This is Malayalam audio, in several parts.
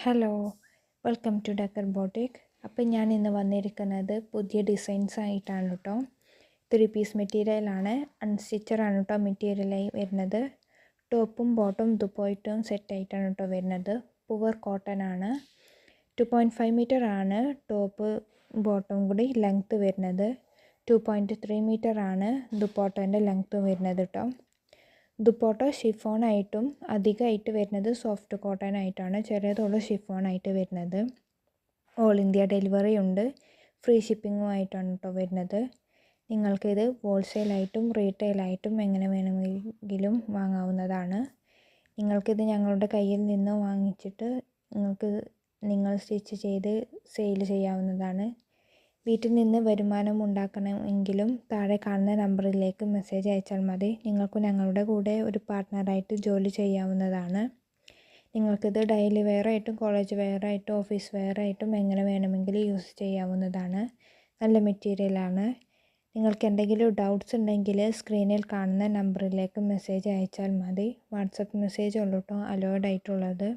ഹലോ, വെൽക്കം ടു ഡക്കർ ബോട്ടിക്. അപ്പം ഞാൻ ഇന്ന് വന്നിരിക്കുന്നത് പുതിയ ഡിസൈൻസ് ആയിട്ടാണ് കേട്ടോ. 3 പീസ് മെറ്റീരിയലാണ്, അൺസ്റ്റിച്ചറാണ് കേട്ടോ മെറ്റീരിയലായി വരുന്നത്. ടോപ്പും ബോട്ടും ദുപ്പട്ടയും സെറ്റായിട്ടാണ് കേട്ടോ വരുന്നത്. പുവർ കോട്ടൺ ആണ്. 2.5 മീറ്റർ ആണ് ടോപ്പ് ബോട്ടും കൂടി ലെങ്ത്ത് വരുന്നത്. 2.3 മീറ്റർ ആണ് ദുപ്പട്ടേൻ്റെ ലെങ്ത്ത് വരുന്നത് കേട്ടോ. ദുപ്പട്ട ഷിഫോണായിട്ടും അധികമായിട്ട് വരുന്നത് സോഫ്റ്റ് കോട്ടൺ ആയിട്ടാണ്. ചെറിയതുള്ള ഷിഫോണായിട്ട് വരുന്നത്. ഓൾ ഇന്ത്യ ഡെലിവറി ഉണ്ട്. ഫ്രീ ഷിപ്പിങ്ങും ആയിട്ടാണ് കേട്ടോ വരുന്നത്. നിങ്ങൾക്കിത് ഹോൾസെയിലായിട്ടും റീറ്റെയിലായിട്ടും എങ്ങനെ വേണമെങ്കിലും വാങ്ങാവുന്നതാണ്. നിങ്ങൾക്കിത് ഞങ്ങളുടെ കയ്യിൽ നിന്ന് വാങ്ങിച്ചിട്ട് നിങ്ങൾ സ്റ്റിച്ച് ചെയ്ത് സെയിൽ ചെയ്യാവുന്നതാണ്. വീട്ടിൽ നിന്ന് വരുമാനം ഉണ്ടാക്കണമെങ്കിലും താഴെ കാണുന്ന നമ്പറിലേക്ക് മെസ്സേജ് അയച്ചാൽ മതി. നിങ്ങൾക്ക് ഞങ്ങളുടെ കൂടെ ഒരു പാർട്ട്ണറായിട്ട് ജോലി ചെയ്യാവുന്നതാണ്. നിങ്ങൾക്കിത് ഡെയിലി വെയറായിട്ടും കോളേജ് വെയറായിട്ടും ഓഫീസ് വെയറായിട്ടും എങ്ങനെ വേണമെങ്കിലും യൂസ് ചെയ്യാവുന്നതാണ്. നല്ല മെറ്റീരിയലാണ്. നിങ്ങൾക്ക് എന്തെങ്കിലും ഡൗട്ട്സ് ഉണ്ടെങ്കിൽ സ്ക്രീനിൽ കാണുന്ന നമ്പറിലേക്ക് മെസ്സേജ് അയച്ചാൽ മതി. വാട്സപ്പ് മെസ്സേജ് ഉള്ളൂ കേട്ടോ അലോയ്ഡ് ആയിട്ടുള്ളത്.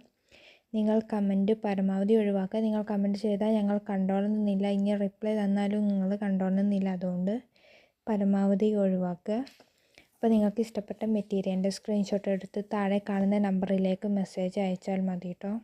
നിങ്ങൾ കമൻറ്റ് പരമാവധി ഒഴിവാക്കുക. നിങ്ങൾ കമൻറ്റ് ചെയ്താൽ ഞങ്ങൾ കണ്ടോളുന്നില്ല. ഇനി റിപ്ലൈ തന്നാലും നിങ്ങൾ കണ്ടോളുന്നില്ല. അതുകൊണ്ട് പരമാവധി ഒഴിവാക്കുക. അപ്പോൾ നിങ്ങൾക്ക് ഇഷ്ടപ്പെട്ട മെറ്റീരിയലിൻ്റെ സ്ക്രീൻഷോട്ട് എടുത്ത് താഴെ കാണുന്ന നമ്പറിലേക്ക് മെസ്സേജ് അയച്ചാൽ മതി കേട്ടോ.